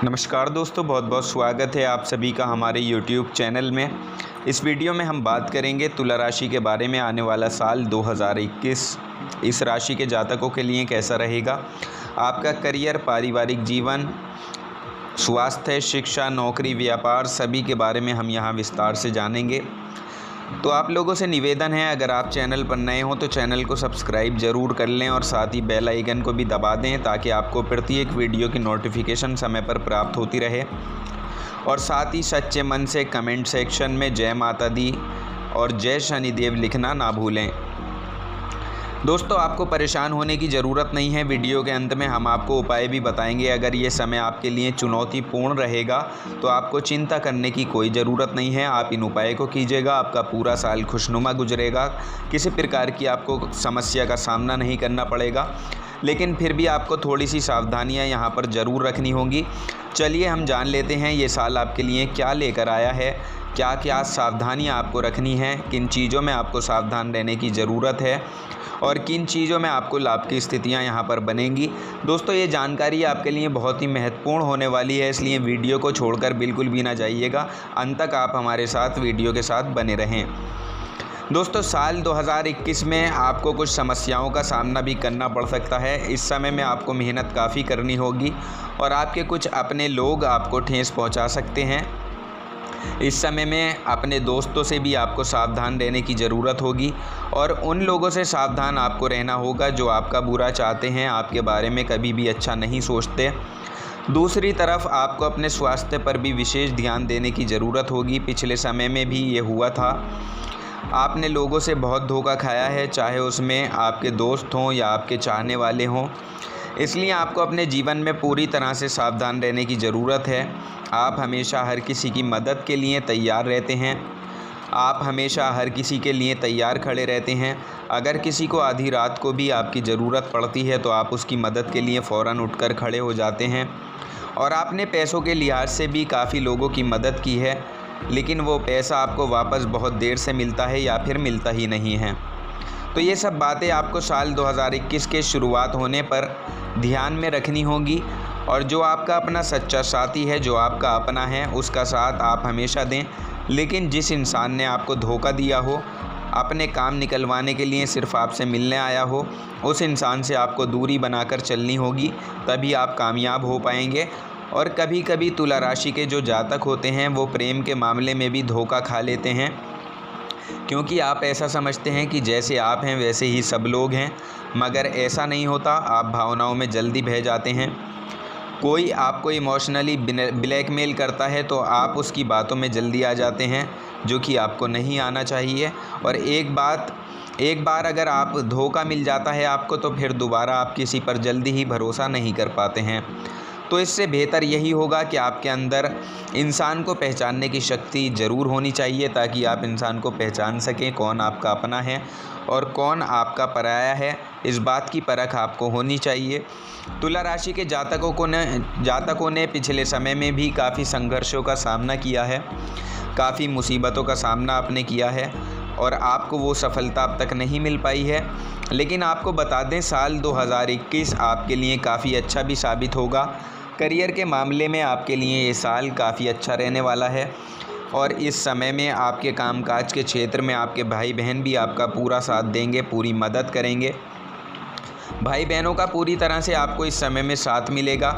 नमस्कार दोस्तों, बहुत बहुत स्वागत है आप सभी का हमारे YouTube चैनल में। इस वीडियो में हम बात करेंगे तुला राशि के बारे में। आने वाला साल 2021 इस राशि के जातकों के लिए कैसा रहेगा। आपका करियर, पारिवारिक जीवन, स्वास्थ्य, शिक्षा, नौकरी, व्यापार सभी के बारे में हम यहाँ विस्तार से जानेंगे। तो आप लोगों से निवेदन है, अगर आप चैनल पर नए हो तो चैनल को सब्सक्राइब ज़रूर कर लें और साथ ही बेल आइकन को भी दबा दें ताकि आपको प्रत्येक वीडियो की नोटिफिकेशन समय पर प्राप्त होती रहे। और साथ ही सच्चे मन से कमेंट सेक्शन में जय माता दी और जय शनिदेव लिखना ना भूलें। दोस्तों, आपको परेशान होने की ज़रूरत नहीं है। वीडियो के अंत में हम आपको उपाय भी बताएंगे। अगर ये समय आपके लिए चुनौतीपूर्ण रहेगा तो आपको चिंता करने की कोई ज़रूरत नहीं है। आप इन उपाय को कीजिएगा, आपका पूरा साल खुशनुमा गुजरेगा। किसी प्रकार की आपको समस्या का सामना नहीं करना पड़ेगा, लेकिन फिर भी आपको थोड़ी सी सावधानियां यहाँ पर ज़रूर रखनी होंगी। चलिए हम जान लेते हैं ये साल आपके लिए क्या लेकर आया है, क्या क्या सावधानियाँ आपको रखनी हैं, किन चीज़ों में आपको सावधान रहने की ज़रूरत है और किन चीज़ों में आपको लाभ की स्थितियां यहाँ पर बनेंगी। दोस्तों, ये जानकारी आपके लिए बहुत ही महत्वपूर्ण होने वाली है, इसलिए वीडियो को छोड़कर बिल्कुल भी ना जाइएगा। अंत तक आप हमारे साथ वीडियो के साथ बने रहें। दोस्तों, साल 2021 में आपको कुछ समस्याओं का सामना भी करना पड़ सकता है। इस समय में आपको मेहनत काफ़ी करनी होगी और आपके कुछ अपने लोग आपको ठेस पहुँचा सकते हैं। इस समय में अपने दोस्तों से भी आपको सावधान रहने की ज़रूरत होगी और उन लोगों से सावधान आपको रहना होगा जो आपका बुरा चाहते हैं, आपके बारे में कभी भी अच्छा नहीं सोचते। दूसरी तरफ आपको अपने स्वास्थ्य पर भी विशेष ध्यान देने की ज़रूरत होगी। पिछले समय में भी ये हुआ था, आपने लोगों से बहुत धोखा खाया है, चाहे उसमें आपके दोस्त हों या आपके चाहने वाले हों। इसलिए आपको अपने जीवन में पूरी तरह से सावधान रहने की ज़रूरत है। आप हमेशा हर किसी की मदद के लिए तैयार रहते हैं, आप हमेशा हर किसी के लिए तैयार खड़े रहते हैं। अगर किसी को आधी रात को भी आपकी ज़रूरत पड़ती है तो आप उसकी मदद के लिए फ़ौरन उठकर खड़े हो जाते हैं। और आपने पैसों के लिहाज से भी काफ़ी लोगों की मदद की है, लेकिन वो पैसा आपको वापस बहुत देर से मिलता है या फिर मिलता ही नहीं है। तो ये सब बातें आपको साल 2021 के शुरुआत होने पर ध्यान में रखनी होगी। और जो आपका अपना सच्चा साथी है, जो आपका अपना है, उसका साथ आप हमेशा दें। लेकिन जिस इंसान ने आपको धोखा दिया हो, अपने काम निकलवाने के लिए सिर्फ आपसे मिलने आया हो, उस इंसान से आपको दूरी बनाकर चलनी होगी, तभी आप कामयाब हो पाएंगे। और कभी कभी तुला राशि के जो जातक होते हैं वो प्रेम के मामले में भी धोखा खा लेते हैं, क्योंकि आप ऐसा समझते हैं कि जैसे आप हैं वैसे ही सब लोग हैं, मगर ऐसा नहीं होता। आप भावनाओं में जल्दी बह जाते हैं। कोई आपको इमोशनली ब्लैकमेल करता है तो आप उसकी बातों में जल्दी आ जाते हैं, जो कि आपको नहीं आना चाहिए। और एक बार अगर आप धोखा मिल जाता है आपको, तो फिर दोबारा आप किसी पर जल्दी ही भरोसा नहीं कर पाते हैं। तो इससे बेहतर यही होगा कि आपके अंदर इंसान को पहचानने की शक्ति ज़रूर होनी चाहिए, ताकि आप इंसान को पहचान सकें कौन आपका अपना है और कौन आपका पराया है। इस बात की परख आपको होनी चाहिए। तुला राशि के जातकों ने पिछले समय में भी काफ़ी संघर्षों का सामना किया है, काफ़ी मुसीबतों का सामना आपने किया है और आपको वो सफलता अब तक नहीं मिल पाई है। लेकिन आपको बता दें, साल 2021 आपके लिए काफ़ी अच्छा भी साबित होगा। करियर के मामले में आपके लिए ये साल काफ़ी अच्छा रहने वाला है और इस समय में आपके कामकाज के क्षेत्र में आपके भाई बहन भी आपका पूरा साथ देंगे, पूरी मदद करेंगे। भाई बहनों का पूरी तरह से आपको इस समय में साथ मिलेगा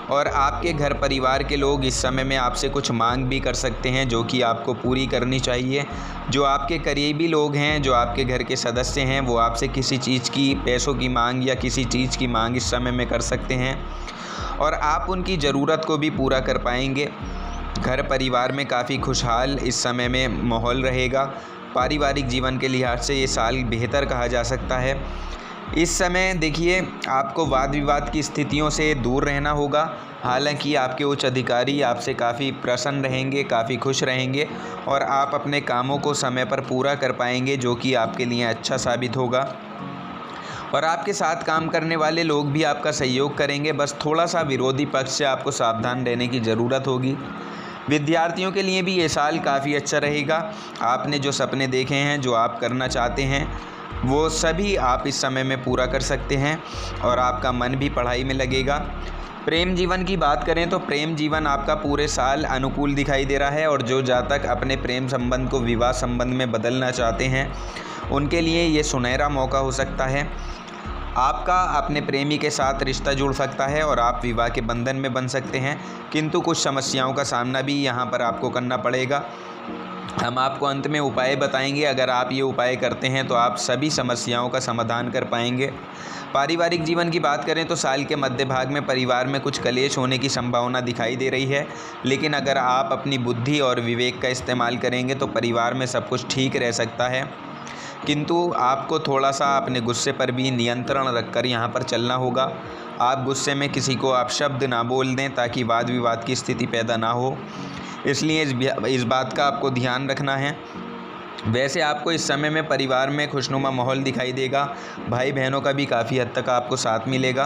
और आपके घर परिवार के लोग इस समय में आपसे कुछ मांग भी कर सकते हैं, जो कि आपको पूरी करनी चाहिए। जो आपके करीबी लोग हैं, जो आपके घर के सदस्य हैं, वो आपसे किसी चीज़ की, पैसों की मांग या किसी चीज़ की मांग इस समय में कर सकते हैं और आप उनकी ज़रूरत को भी पूरा कर पाएंगे। घर परिवार में काफ़ी खुशहाल इस समय में माहौल रहेगा। पारिवारिक जीवन के लिहाज से ये साल बेहतर कहा जा सकता है। इस समय देखिए, आपको वाद विवाद की स्थितियों से दूर रहना होगा। हालांकि आपके उच्च अधिकारी आपसे काफ़ी प्रसन्न रहेंगे, काफ़ी खुश रहेंगे और आप अपने कामों को समय पर पूरा कर पाएंगे, जो कि आपके लिए अच्छा साबित होगा। और आपके साथ काम करने वाले लोग भी आपका सहयोग करेंगे। बस थोड़ा सा विरोधी पक्ष से आपको सावधान रहने की ज़रूरत होगी। विद्यार्थियों के लिए भी ये साल काफ़ी अच्छा रहेगा। आपने जो सपने देखे हैं, जो आप करना चाहते हैं, वो सभी आप इस समय में पूरा कर सकते हैं और आपका मन भी पढ़ाई में लगेगा। प्रेम जीवन की बात करें तो प्रेम जीवन आपका पूरे साल अनुकूल दिखाई दे रहा है, और जो जातक अपने प्रेम संबंध को विवाह संबंध में बदलना चाहते हैं उनके लिए ये सुनहरा मौका हो सकता है। आपका अपने प्रेमी के साथ रिश्ता जुड़ सकता है और आप विवाह के बंधन में बन सकते हैं, किंतु कुछ समस्याओं का सामना भी यहाँ पर आपको करना पड़ेगा। हम आपको अंत में उपाय बताएंगे, अगर आप ये उपाय करते हैं तो आप सभी समस्याओं का समाधान कर पाएंगे। पारिवारिक जीवन की बात करें तो साल के मध्य भाग में परिवार में कुछ कलेश होने की संभावना दिखाई दे रही है, लेकिन अगर आप अपनी बुद्धि और विवेक का इस्तेमाल करेंगे तो परिवार में सब कुछ ठीक रह सकता है। किंतु आपको थोड़ा सा अपने गुस्से पर भी नियंत्रण रखकर यहाँ पर चलना होगा। आप गुस्से में किसी को अपशब्द ना बोल दें ताकि वाद विवाद की स्थिति पैदा ना हो, इसलिए इस बात का आपको ध्यान रखना है। वैसे आपको इस समय में परिवार में खुशनुमा माहौल दिखाई देगा, भाई बहनों का भी काफ़ी हद तक आपको साथ मिलेगा।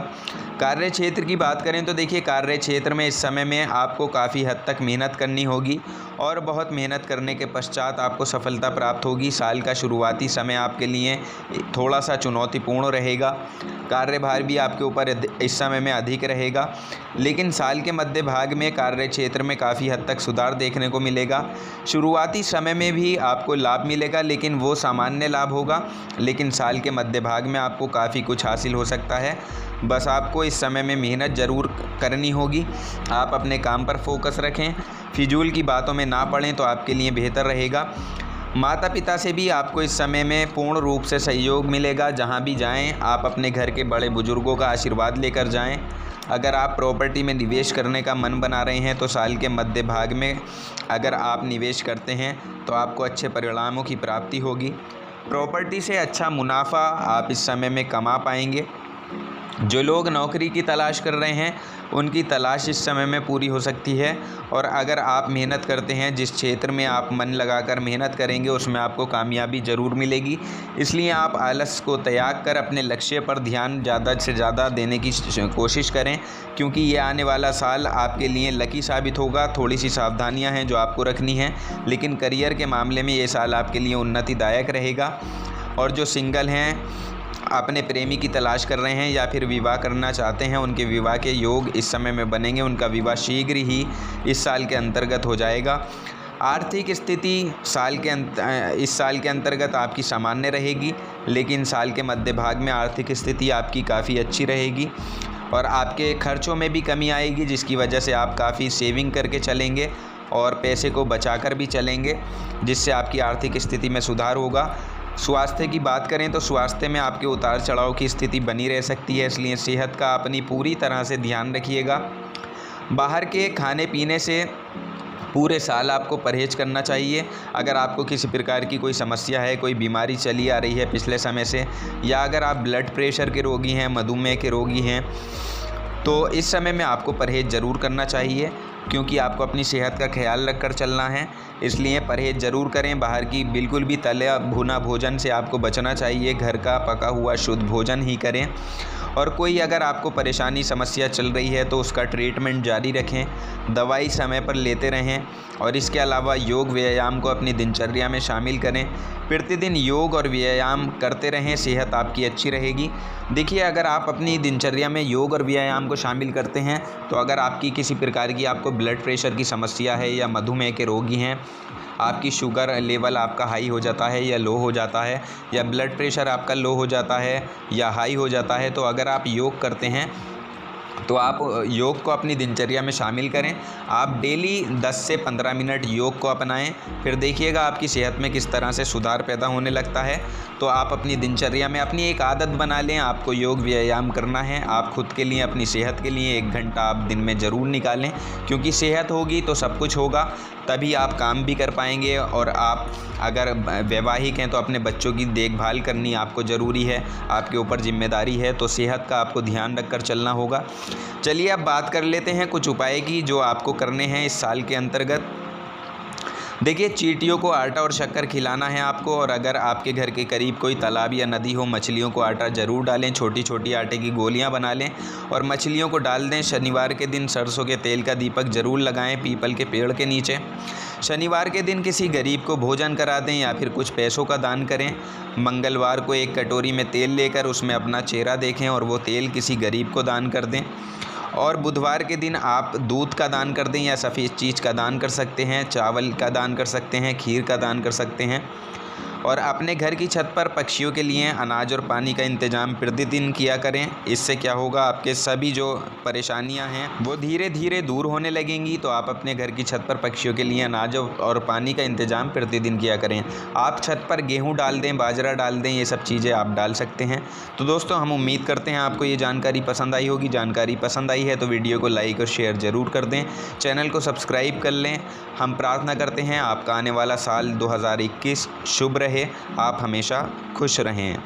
कार्य क्षेत्र की बात करें तो देखिए, कार्य क्षेत्र में इस समय में आपको काफ़ी हद तक मेहनत करनी होगी और बहुत मेहनत करने के पश्चात आपको सफलता प्राप्त होगी। साल का शुरुआती समय आपके लिए थोड़ा सा चुनौतीपूर्ण रहेगा, कार्यभार भी आपके ऊपर इस समय में अधिक रहेगा, लेकिन साल के मध्य भाग में कार्य क्षेत्र में काफ़ी हद तक सुधार देखने को मिलेगा। शुरुआती समय में भी आपको लाभ मिलेगा, लेकिन वो सामान्य लाभ होगा, लेकिन साल के मध्य भाग में आपको काफ़ी कुछ हासिल हो सकता है। बस आपको इस समय में मेहनत ज़रूर करनी होगी। आप अपने काम पर फोकस रखें, फिजूल की बातों में ना पड़ें तो आपके लिए बेहतर रहेगा। माता पिता से भी आपको इस समय में पूर्ण रूप से सहयोग मिलेगा। जहां भी जाएं आप अपने घर के बड़े बुजुर्गों का आशीर्वाद लेकर जाएं। अगर आप प्रॉपर्टी में निवेश करने का मन बना रहे हैं तो साल के मध्य भाग में अगर आप निवेश करते हैं तो आपको अच्छे परिणामों की प्राप्ति होगी। प्रॉपर्टी से अच्छा मुनाफा आप इस समय में कमा पाएंगे। जो लोग नौकरी की तलाश कर रहे हैं उनकी तलाश इस समय में पूरी हो सकती है, और अगर आप मेहनत करते हैं, जिस क्षेत्र में आप मन लगाकर मेहनत करेंगे उसमें आपको कामयाबी ज़रूर मिलेगी। इसलिए आप आलस को त्याग कर अपने लक्ष्य पर ध्यान ज़्यादा से ज़्यादा देने की कोशिश करें, क्योंकि ये आने वाला साल आपके लिए लकी साबित होगा। थोड़ी सी सावधानियां हैं जो आपको रखनी है, लेकिन करियर के मामले में ये साल आपके लिए उन्नतिदायक रहेगा। और जो सिंगल हैं, अपने प्रेमी की तलाश कर रहे हैं या फिर विवाह करना चाहते हैं, उनके विवाह के योग इस समय में बनेंगे। उनका विवाह शीघ्र ही इस साल के अंतर्गत हो जाएगा। आर्थिक स्थिति इस साल के अंतर्गत आपकी सामान्य रहेगी, लेकिन साल के मध्य भाग में आर्थिक स्थिति आपकी काफ़ी अच्छी रहेगी और आपके खर्चों में भी कमी आएगी, जिसकी वजह से आप काफ़ी सेविंग करके चलेंगे और पैसे को बचाकर भी चलेंगे, जिससे आपकी आर्थिक स्थिति में सुधार होगा। स्वास्थ्य की बात करें तो स्वास्थ्य में आपके उतार चढ़ाव की स्थिति बनी रह सकती है, इसलिए सेहत का अपनी पूरी तरह से ध्यान रखिएगा। बाहर के खाने पीने से पूरे साल आपको परहेज करना चाहिए। अगर आपको किसी प्रकार की कोई समस्या है, कोई बीमारी चली आ रही है पिछले समय से, या अगर आप ब्लड प्रेशर के रोगी हैं, मधुमेह के रोगी हैं, तो इस समय में आपको परहेज ज़रूर करना चाहिए, क्योंकि आपको अपनी सेहत का ख्याल रखकर चलना है। इसलिए परहेज ज़रूर करें। बाहर की बिल्कुल भी तला भुना भोजन से आपको बचना चाहिए। घर का पका हुआ शुद्ध भोजन ही करें। और कोई अगर आपको परेशानी समस्या चल रही है तो उसका ट्रीटमेंट जारी रखें, दवाई समय पर लेते रहें, और इसके अलावा योग व्यायाम को अपनी दिनचर्या में शामिल करें। प्रतिदिन योग और व्यायाम करते रहें, सेहत आपकी अच्छी रहेगी। देखिए, अगर आप अपनी दिनचर्या में योग और व्यायाम को शामिल करते हैं तो अगर आपकी किसी प्रकार की आपको ब्लड प्रेशर की समस्या है या मधुमेह के रोगी हैं, आपकी शुगर लेवल आपका हाई हो जाता है या लो हो जाता है, या ब्लड प्रेशर आपका लो हो जाता है या हाई हो जाता है, तो अगर आप योग करते हैं तो आप योग को अपनी दिनचर्या में शामिल करें। आप डेली 10 से 15 मिनट योग को अपनाएं, फिर देखिएगा आपकी सेहत में किस तरह से सुधार पैदा होने लगता है। तो आप अपनी दिनचर्या में अपनी एक आदत बना लें, आपको योग व्यायाम करना है। आप खुद के लिए, अपनी सेहत के लिए 1 घंटा आप दिन में ज़रूर निकालें, क्योंकि सेहत होगी तो सब कुछ होगा, तभी आप काम भी कर पाएंगे। और आप अगर वैवाहिक हैं तो अपने बच्चों की देखभाल करनी आपको ज़रूरी है, आपके ऊपर जिम्मेदारी है, तो सेहत का आपको ध्यान रखकर चलना होगा। चलिए अब बात कर लेते हैं कुछ उपाय की जो आपको करने हैं इस साल के अंतर्गत। देखिए, चींटियों को आटा और शक्कर खिलाना है आपको, और अगर आपके घर के करीब कोई तालाब या नदी हो, मछलियों को आटा ज़रूर डालें। छोटी छोटी आटे की गोलियां बना लें और मछलियों को डाल दें। शनिवार के दिन सरसों के तेल का दीपक ज़रूर लगाएं पीपल के पेड़ के नीचे। शनिवार के दिन किसी गरीब को भोजन करा दें या फिर कुछ पैसों का दान करें। मंगलवार को एक कटोरी में तेल लेकर उसमें अपना चेहरा देखें और वो तेल किसी गरीब को दान कर दें। और बुधवार के दिन आप दूध का दान कर दें या सफ़ेद चीज़ का दान कर सकते हैं, चावल का दान कर सकते हैं, खीर का दान कर सकते हैं। और अपने घर की छत पर पक्षियों के लिए अनाज और पानी का इंतज़ाम प्रतिदिन किया करें। इससे क्या होगा, आपके सभी जो परेशानियां हैं वो धीरे धीरे दूर होने लगेंगी। तो आप अपने घर की छत पर पक्षियों के लिए अनाज और पानी का इंतज़ाम प्रतिदिन किया करें। आप छत पर गेहूं डाल दें, बाजरा डाल दें, ये सब चीज़ें आप डाल सकते हैं। तो दोस्तों, हम उम्मीद करते हैं आपको ये जानकारी पसंद आई होगी। जानकारी पसंद आई है तो वीडियो को लाइक और शेयर ज़रूर कर दें, चैनल को सब्सक्राइब कर लें। हम प्रार्थना करते हैं आपका आने वाला साल 2021 शुभ रहे, आप हमेशा खुश रहें।